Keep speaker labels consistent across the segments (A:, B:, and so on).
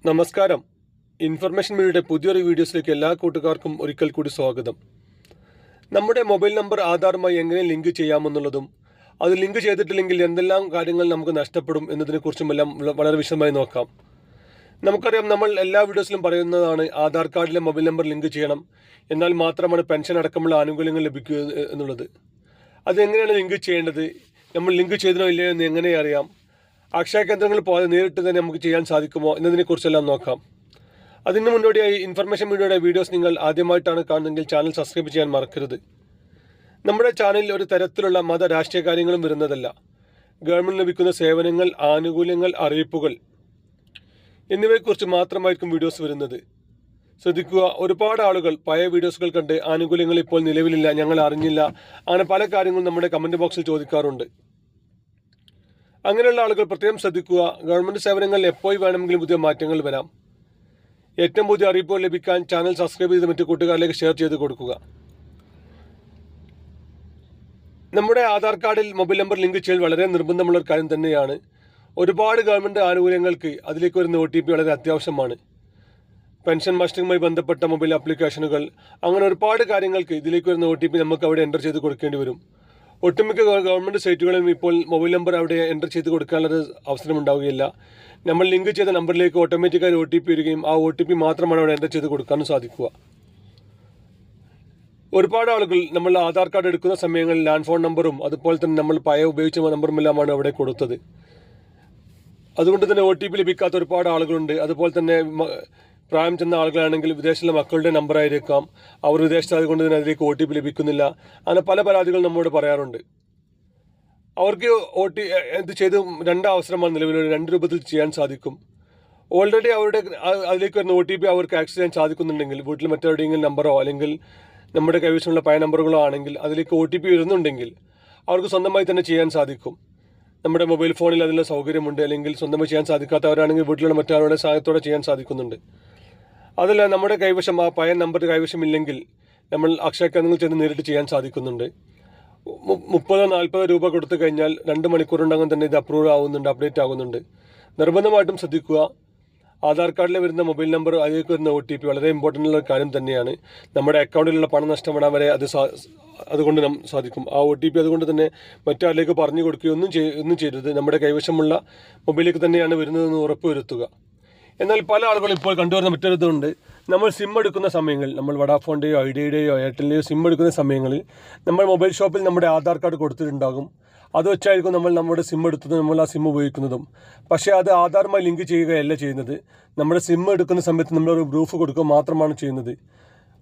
A: നമസ്കാരം. ഇൻഫർമേഷൻ മീഡിയയുടെ പുതിയൊരു വീഡിയോസിലേക്ക് എല്ലാ കൂട്ടുകാർക്കും ഒരിക്കൽ കൂടി സ്വാഗതം. നമ്മുടെ മൊബൈൽ നമ്പർ ആധാറുമായി എങ്ങനെ ലിങ്ക് ചെയ്യാമെന്നുള്ളതും അത് ലിങ്ക് ചെയ്തിട്ടില്ലെങ്കിൽ എന്തെല്ലാം കാര്യങ്ങൾ നമുക്ക് നഷ്ടപ്പെടും എന്നതിനെക്കുറിച്ചുമെല്ലാം വളരെ വിശദമായി നോക്കാം. നമുക്കറിയാം, നമ്മൾ എല്ലാ വീഡിയോസിലും പറയുന്നതാണ് ആധാർ കാർഡിലെ മൊബൈൽ നമ്പർ ലിങ്ക് ചെയ്യണം, എന്നാൽ മാത്രമാണ് പെൻഷൻ അടക്കമുള്ള ആനുകൂല്യങ്ങൾ ലഭിക്കുക എന്നുള്ളത്. അതെങ്ങനെയാണ് ലിങ്ക് ചെയ്യേണ്ടത്, നമ്മൾ ലിങ്ക് ചെയ്തോ ഇല്ലയോ എന്ന് എങ്ങനെ അറിയാം, അക്ഷയ കേന്ദ്രങ്ങളിൽ പോകാതെ നേരിട്ട് തന്നെ നമുക്ക് ചെയ്യാൻ സാധിക്കുമോ എന്നതിനെക്കുറിച്ചെല്ലാം നോക്കാം. അതിന് മുന്നോടിയായി ഇൻഫർമേഷൻ മീഡിയയുടെ വീഡിയോസ് നിങ്ങൾ ആദ്യമായിട്ടാണ് കാണുന്നതെങ്കിൽ ചാനൽ സബ്സ്ക്രൈബ് ചെയ്യാൻ മറക്കരുത്. നമ്മുടെ ചാനലിൽ ഒരു തരത്തിലുള്ള മത രാഷ്ട്രീയ കാര്യങ്ങളും വരുന്നതല്ല. ഗവൺമെൻറ് ലഭിക്കുന്ന സേവനങ്ങൾ, ആനുകൂല്യങ്ങൾ, അറിയിപ്പുകൾ എന്നിവയെക്കുറിച്ച് മാത്രമായിരിക്കും വീഡിയോസ് വരുന്നത്. ശ്രദ്ധിക്കുക, ഒരുപാട് ആളുകൾ പഴയ വീഡിയോസുകൾ കണ്ട് ആനുകൂല്യങ്ങൾ ഇപ്പോൾ നിലവിലില്ല, ഞങ്ങൾ അറിഞ്ഞില്ല, അങ്ങനെ പല കാര്യങ്ങളും നമ്മുടെ കമൻറ്റ് ബോക്സിൽ ചോദിക്കാറുണ്ട്. അങ്ങനെയുള്ള ആളുകൾ പ്രത്യേകം ശ്രദ്ധിക്കുക. ഗവൺമെൻറ് സേവനങ്ങളിൽ എപ്പോൾ വേണമെങ്കിലും പുതിയ മാറ്റങ്ങൾ വരാം. ഏറ്റവും പുതിയ അറിയിപ്പുകൾ ലഭിക്കാൻ ചാനൽ സബ്സ്ക്രൈബ് ചെയ്ത് മറ്റു കൂട്ടുകാരിലേക്ക് ഷെയർ ചെയ്ത് കൊടുക്കുക. നമ്മുടെ ആധാർ കാർഡിൽ മൊബൈൽ നമ്പർ ലിങ്ക് ചെയ്യൽ വളരെ നിർബന്ധമുള്ള ഒരു കാര്യം തന്നെയാണ്. ഒരുപാട് ഗവൺമെൻറ് ആനുകൂല്യങ്ങൾക്ക് അതിലേക്ക് വരുന്ന OTP വളരെ അത്യാവശ്യമാണ്. പെൻഷൻ മസ്റ്ററിങ്ങുമായി ബന്ധപ്പെട്ട മൊബൈൽ ആപ്ലിക്കേഷനുകൾ, അങ്ങനെ ഒരുപാട് കാര്യങ്ങൾക്ക് ഇതിലേക്ക് വരുന്ന OTP നമുക്ക് അവിടെ എൻ്റർ ചെയ്ത് കൊടുക്കേണ്ടി വരും. ഒട്ടുമിക്ക ഗവൺമെൻറ് സൈറ്റുകളിലും ഇപ്പോൾ മൊബൈൽ നമ്പർ അവിടെ എൻ്റർ ചെയ്ത് കൊടുക്കാനുള്ളൊരു അവസരം ഉണ്ടാവുകയില്ല. നമ്മൾ ലിങ്ക് ചെയ്ത നമ്പറിലേക്ക് ഓട്ടോമാറ്റിക്കായി OTP വരികയും ആ OTP മാത്രമാണ് അവിടെ എൻ്റർ ചെയ്ത് കൊടുക്കാനും സാധിക്കുക. ഒരുപാട് ആളുകൾ നമ്മൾ ആധാർ കാർഡ് എടുക്കുന്ന സമയങ്ങളിൽ ലാൻഡ് ഫോൺ നമ്പറും അതുപോലെ തന്നെ നമ്മൾ പഴയ ഉപയോഗിച്ച നമ്പറുമെല്ലാമാണ് അവിടെ കൊടുത്തത്. അതുകൊണ്ട് തന്നെ OTP ലഭിക്കാത്ത ഒരുപാട് ആളുകളുണ്ട്. അതുപോലെ തന്നെ പ്രായം ചെന്ന ആളുകളാണെങ്കിൽ വിദേശത്തുള്ള മക്കളുടെ നമ്പർ ആയിരിക്കാം, അവർ വിദേശത്തായതുകൊണ്ട് തന്നെ അതിലേക്ക് OTP ലഭിക്കുന്നില്ല. അങ്ങനെ പല പരാതികൾ നമ്മോട് പറയാറുണ്ട്. അവർക്ക് ഇത് ചെയ്ത് രണ്ട് അവസരമാണ് നിലവിൽ, രണ്ട് രൂപത്തിൽ ചെയ്യാൻ സാധിക്കും. ഓൾറെഡി അവരുടെ അതിലേക്ക് വരുന്ന OTP അവർക്ക് ആക്സസ് ചെയ്യാൻ സാധിക്കുന്നുണ്ടെങ്കിൽ, വീട്ടിൽ മറ്റെവിടെയെങ്കിലും നമ്പറോ അല്ലെങ്കിൽ നമ്മുടെ കൈവശമുള്ള പഴയ നമ്പറുകളോ ആണെങ്കിൽ അതിലേക്ക് OTP വരുന്നുണ്ടെങ്കിൽ അവർക്ക് സ്വന്തമായി തന്നെ ചെയ്യാൻ സാധിക്കും. നമ്മുടെ മൊബൈൽ ഫോണിൽ അതിനുള്ള സൗകര്യമുണ്ട്. അല്ലെങ്കിൽ സ്വന്തമായി ചെയ്യാൻ സാധിക്കാത്തവരാണെങ്കിൽ വീട്ടിലുള്ള മറ്റാളുടെ സഹായത്തോടെ ചെയ്യാൻ സാധിക്കുന്നുണ്ട്. അതല്ല, നമ്മുടെ കൈവശം ആ പഴയ നമ്പർ കൈവശമില്ലെങ്കിൽ നമ്മൾ അക്ഷയ കേന്ദ്രങ്ങളിൽ ചെന്ന് നേരിട്ട് ചെയ്യാൻ സാധിക്കുന്നുണ്ട്. 30-40 രൂപ കൊടുത്തു കഴിഞ്ഞാൽ 2 മണിക്കൂറുണ്ടങ്ങനെ തന്നെ ഇത് അപ്രൂവ് ആവുന്നുണ്ട്, അപ്ഡേറ്റ് ആകുന്നുണ്ട്. നിർബന്ധമായിട്ടും ശ്രദ്ധിക്കുക, ആധാർ കാർഡിൽ വരുന്ന മൊബൈൽ നമ്പർ, അതിലേക്ക് വരുന്ന OTP വളരെ ഇമ്പോർട്ടൻ്റ് ഉള്ള കാര്യം തന്നെയാണ്. നമ്മുടെ അക്കൗണ്ടിലുള്ള പണം നഷ്ടപ്പെടാൻ വരെ അതുകൊണ്ട് സാധിക്കും. ആ OTP അതുകൊണ്ട് തന്നെ മറ്റാരിലേക്ക് പറഞ്ഞു കൊടുക്കുകയൊന്നും ചെയ്യരുത്. നമ്മുടെ കൈവശമുള്ള മൊബൈലിലേക്ക് തന്നെയാണ് വരുന്നതെന്ന് ഉറപ്പുവരുത്തുക. എന്നാൽ പല ആളുകളും ഇപ്പോൾ കണ്ടുവരുന്ന മറ്റൊരിതുണ്ട്. നമ്മൾ സിം എടുക്കുന്ന സമയങ്ങളിൽ, നമ്മൾ വഡാഫോണിൻ്റെയോ ഐഡിയയുടെയോ എയർടെലിൻ്റെയോ സിം എടുക്കുന്ന സമയങ്ങളിൽ നമ്മൾ മൊബൈൽ ഷോപ്പിൽ നമ്മുടെ ആധാർ കാർഡ് കൊടുത്തിട്ടുണ്ടാകും. അത് വെച്ചായിരിക്കും നമ്മൾ നമ്മുടെ സിം എടുത്തതും നമ്മൾ ആ സിം ഉപയോഗിക്കുന്നതും. പക്ഷേ അത് ആധാറുമായി ലിങ്ക് ചെയ്യുകയല്ല ചെയ്യുന്നത്. നമ്മുടെ സിം എടുക്കുന്ന സമയത്ത് നമ്മളൊരു പ്രൂഫ് കൊടുക്കുക മാത്രമാണ് ചെയ്യുന്നത്.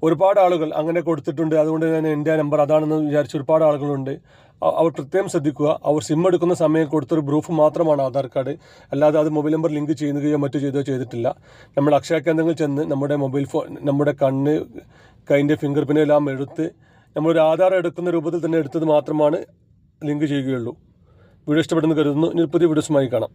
A: ഒരുപാട് ആളുകൾ അങ്ങനെ കൊടുത്തിട്ടുണ്ട്. അതുകൊണ്ട് തന്നെ എൻ്റെ നമ്പർ അതാണെന്ന് വിചാരിച്ച ഒരുപാട് ആളുകളുണ്ട്. അവർ പ്രത്യേകം ശ്രദ്ധിക്കുക, അവർ സിം എടുക്കുന്ന സമയം കൊടുത്തൊരു പ്രൂഫ് മാത്രമാണ് ആധാർ കാർഡ്, അല്ലാതെ അത് മൊബൈൽ നമ്പർ ലിങ്ക് ചെയ്യുകയോ മറ്റു ചെയ്തിട്ടില്ല. നമ്മൾ അക്ഷയ കേന്ദ്രങ്ങളിൽ ചെന്ന് നമ്മുടെ മൊബൈൽ ഫോൺ, നമ്മുടെ കണ്ണ്, കൈൻ്റെ ഫിംഗർ പ്രിൻ്റ് എല്ലാം എടുത്ത് നമ്മളൊരു ആധാർ എടുക്കുന്ന രൂപത്തിൽ തന്നെ എടുത്തത് മാത്രമാണ് ലിങ്ക് ചെയ്യുകയുള്ളൂ. വീഡിയോ ഇഷ്ടപ്പെടുന്നു കരുതുന്നു. ഇനി പുതിയ വീഡിയോസുമായി കാണാം.